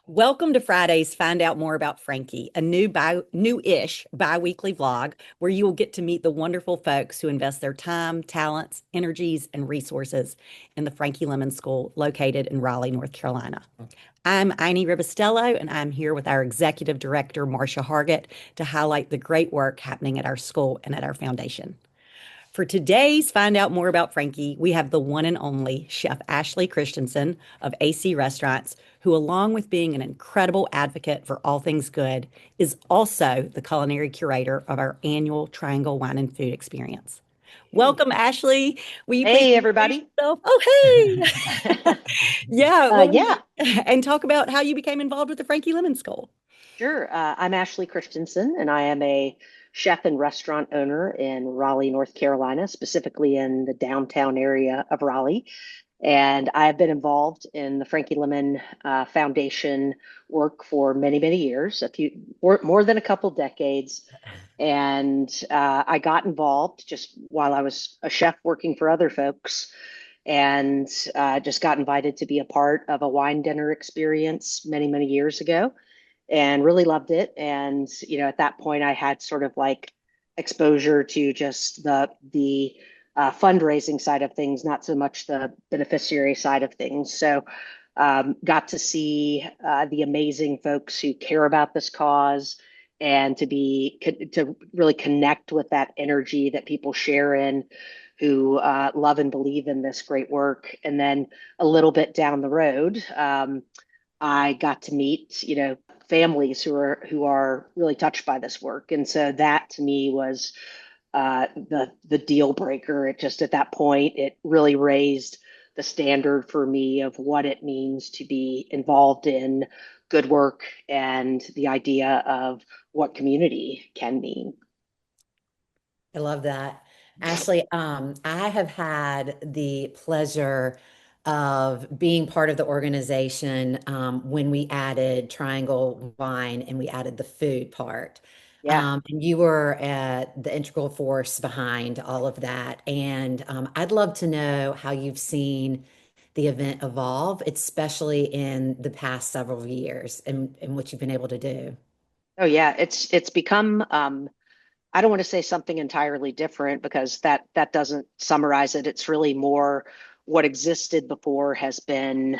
Welcome to Friday's Find Out More About Frankie, a new-ish bi-weekly vlog where you will get to meet the wonderful folks who invest their time, talents, energies, and resources in the Frankie Lemon School located in Raleigh, North Carolina. I'm Iny Rivistello, and I'm here with our executive director, Marcia Hargett, to highlight the great work happening at our school and at our foundation. For today's Find Out More About Frankie, we have the one and only Chef Ashley Christensen of AC Restaurants, who, along with being an incredible advocate for all things good, is also the culinary curator of our annual Triangle Wine and Food Experience. Hey, Welcome, Ashley. Will you please hey, introduce everybody. yourself? Oh, hey. Yeah, Yeah, and talk about how you became involved with the Frankie Lemon School. sure. I'm Ashley Christensen, and I am a chef and restaurant owner in Raleigh, North Carolina, specifically in the downtown area of Raleigh. And I've been involved in the Frankie Lemon Foundation work for many, many years, more than a couple decades. And I got involved just while I was a chef working for other folks, and just got invited to be a part of a wine dinner experience many, many years ago, and really loved it. And at that point, I had sort of like exposure to just the fundraising side of things, not so much the beneficiary side of things. So got to see the amazing folks who care about this cause, and to really connect with that energy that people share in, who love and believe in this great work. And then a little bit down the road, I got to meet, families who are really touched by this work. And so that to me was the deal breaker. It just at that point, it really raised the standard for me of what it means to be involved in good work and the idea of what community can mean. I love that. Ashley, I have had the pleasure of being part of the organization when we added Triangle Wine and we added the food part. Yeah. And you were the integral force behind all of that. And I'd love to know how you've seen the event evolve, especially in the past several years and what you've been able to do. Oh yeah, it's become I don't want to say something entirely different, because that doesn't summarize it. It's really more what existed before has been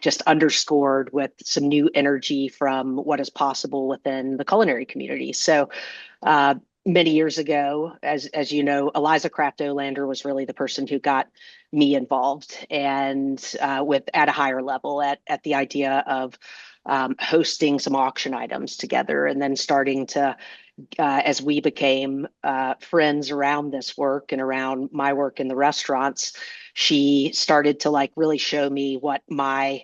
just underscored with some new energy from what is possible within the culinary community. So uh, many years ago, as you know, Eliza Kraft Olander was really the person who got me involved, and with at a higher level at the idea of hosting some auction items together, and then starting to as we became friends around this work and around my work in the restaurants, she started to like really show me what my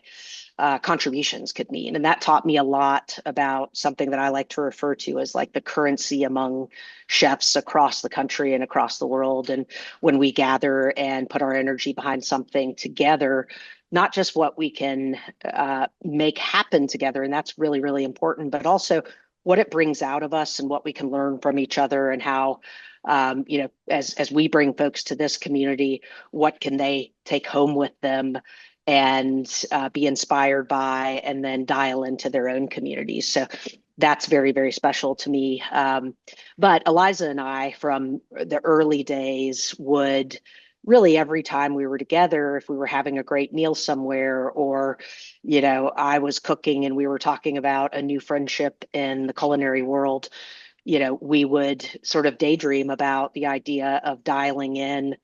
contributions could mean. And that taught me a lot about something that I like to refer to as like the currency among chefs across the country and across the world. And when we gather and put our energy behind something together, not just what we can make happen together, and that's really, really important, but also what it brings out of us and what we can learn from each other, and how as we bring folks to this community, what can they take home with them and be inspired by, and then dial into their own communities. So that's very, very special to me. But Eliza and I, from the early days, would really every time we were together, if we were having a great meal somewhere, or I was cooking and we were talking about a new friendship in the culinary world, we would sort of daydream about the idea of dialing in,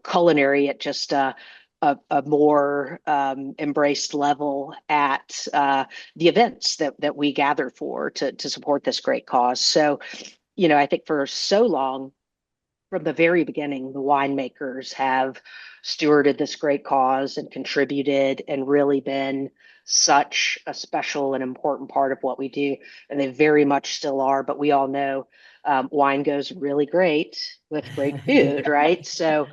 culinary at just a more embraced level at the events that we gather for to support this great cause. So, I think for so long, from the very beginning, the winemakers have stewarded this great cause and contributed and really been such a special and important part of what we do. And they very much still are. But we all know wine goes really great with great food, right? So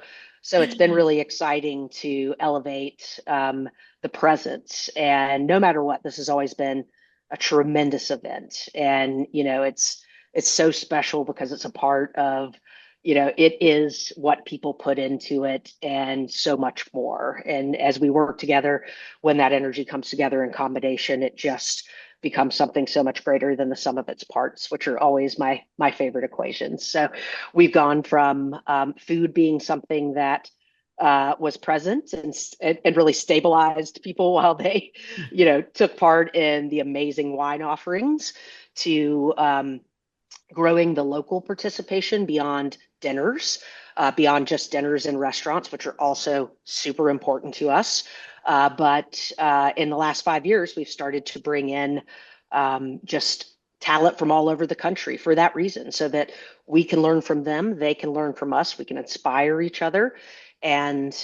it's been really exciting to elevate the presence. And no matter what, this has always been a tremendous event. And it's so special because it's a part of it is what people put into it and so much more. And as we work together, when that energy comes together in combination, it just becomes something so much greater than the sum of its parts, which are always my favorite equations. So we've gone from food being something that was present and really stabilized people while they, took part in the amazing wine offerings to growing the local participation beyond dinners, beyond just dinners in restaurants, which are also super important to us. But in the last 5 years, we've started to bring in just talent from all over the country for that reason, so that we can learn from them, they can learn from us, we can inspire each other. And,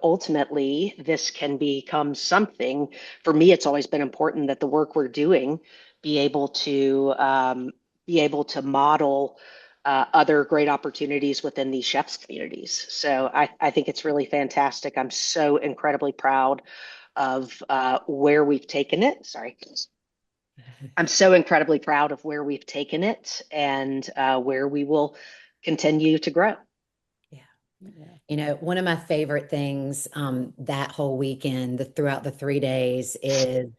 ultimately, this can become something. For me, it's always been important that the work we're doing be able to model other great opportunities within these chefs communities. So I think it's really fantastic. I'm so incredibly proud of where we've taken it. Sorry. I'm so incredibly proud of where we've taken it and where we will continue to grow. Yeah. Yeah. One of my favorite things that whole weekend, throughout the 3 days, is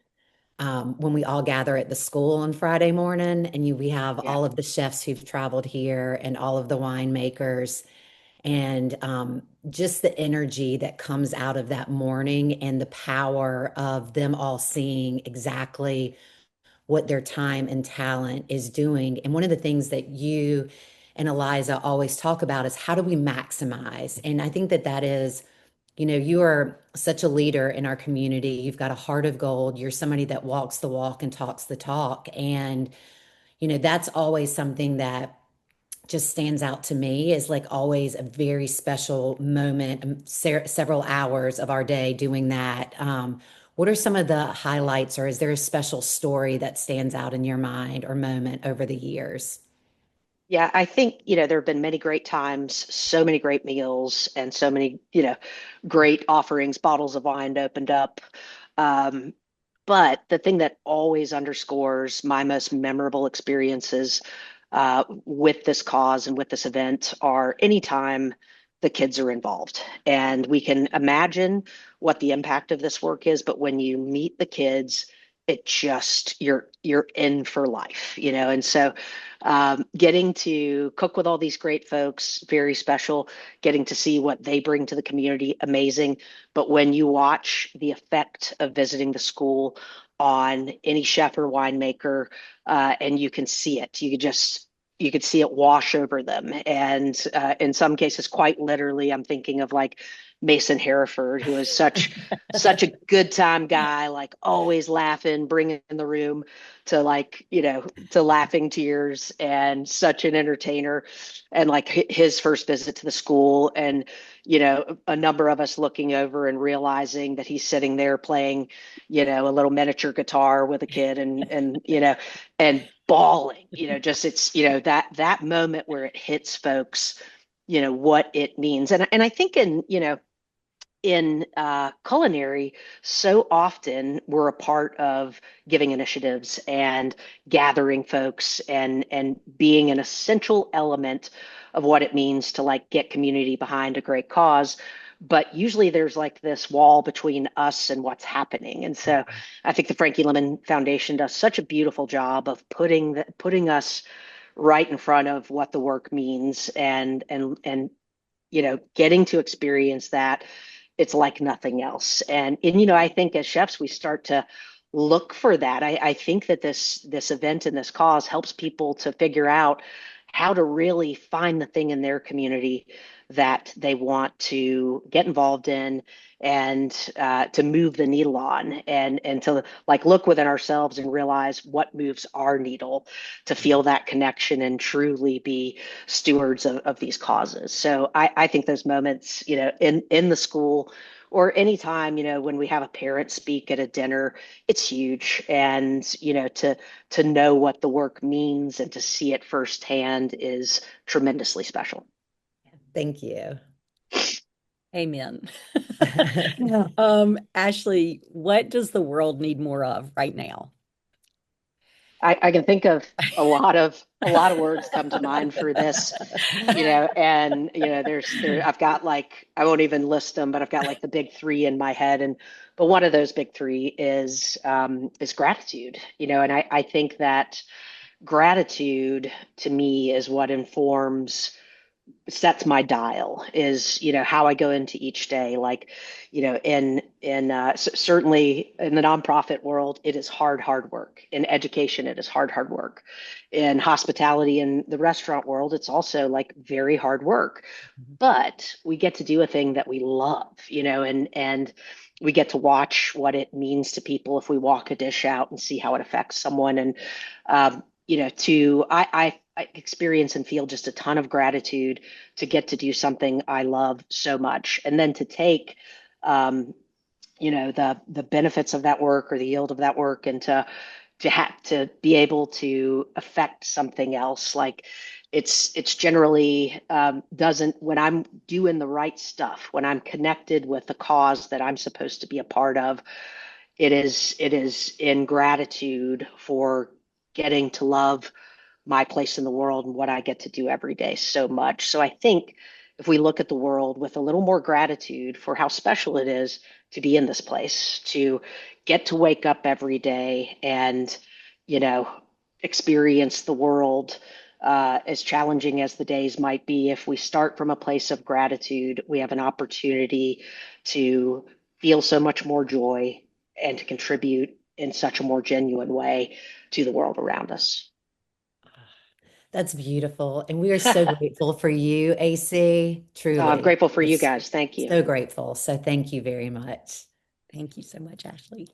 when we all gather at the school on Friday morning, and we have Yeah. all of the chefs who've traveled here and all of the winemakers, and just the energy that comes out of that morning and the power of them all seeing exactly what their time and talent is doing. And one of the things that you and Eliza always talk about is, how do we maximize? And I think that that is, you are such a leader in our community. You've got a heart of gold. You're somebody that walks the walk and talks the talk. And, that's always something that just stands out to me, is like always a very special moment, several hours of our day doing that. What are some of the highlights, or is there a special story that stands out in your mind or moment over the years? Yeah, I think, there have been many great times, so many great meals, and so many, great offerings, bottles of wine opened up. Um, but the thing that always underscores my most memorable experiences with this cause and with this event are anytime the kids are involved. And we can imagine what the impact of this work is, but when you meet the kids, it just you're in for life, And so getting to cook with all these great folks, very special. Getting to see what they bring to the community, amazing. But when you watch the effect of visiting the school on any chef or winemaker, and you can see it, you could see it wash over them. And in some cases, quite literally, I'm thinking of like Mason Hereford, who is such a good time guy, like always laughing, bringing the room to like, to laughing tears, and such an entertainer. And like his first visit to the school, and, a number of us looking over and realizing that he's sitting there playing, a little miniature guitar with a kid, and bawling, just it's, that moment where it hits folks, what it means. And I think in culinary, so often we're a part of giving initiatives and gathering folks, and being an essential element of what it means to like get community behind a great cause. But usually there's like this wall between us and what's happening. And so I think the Frankie Lemon Foundation does such a beautiful job of putting us right in front of what the work means, and getting to experience that. It's like nothing else. And I think as chefs we start to look for that. I think that this event and this cause helps people to figure out how to really find the thing in their community that they want to get involved in, and to move the needle on, and to like look within ourselves and realize what moves our needle, to feel that connection and truly be stewards of these causes. So I think those moments, in the school, or anytime, when we have a parent speak at a dinner, it's huge. And, to know what the work means and to see it firsthand is tremendously special. Thank you. Amen. Ashley, what does the world need more of right now? I can think of a lot of words come to mind for this, and I've got like, I won't even list them, but I've got like the big three in my head, but one of those big three is gratitude, and I think that gratitude to me is what sets my dial, is how I go into each day. Like, certainly in the nonprofit world, it is hard work. In education, it is hard work. In hospitality and the restaurant world, it's also like very hard work. But we get to do a thing that we love, and we get to watch what it means to people if we walk a dish out and see how it affects someone. And I experience and feel just a ton of gratitude to get to do something I love so much, and then to take um, the benefits of that work or the yield of that work, and to have to be able to affect something else. Like, it's generally doesn't, when I'm doing the right stuff, when I'm connected with the cause that I'm supposed to be a part of, it is in gratitude for getting to love my place in the world and what I get to do every day so much. So I think if we look at the world with a little more gratitude for how special it is to be in this place, to get to wake up every day and, you know, experience the world, as challenging as the days might be, if we start from a place of gratitude, we have an opportunity to feel so much more joy and to contribute in such a more genuine way to the world around us. That's beautiful. And we are so grateful for you, AC. I'm Truly. grateful for We're you guys. Thank you. so grateful. So thank you very much. Thank you so much, Ashley.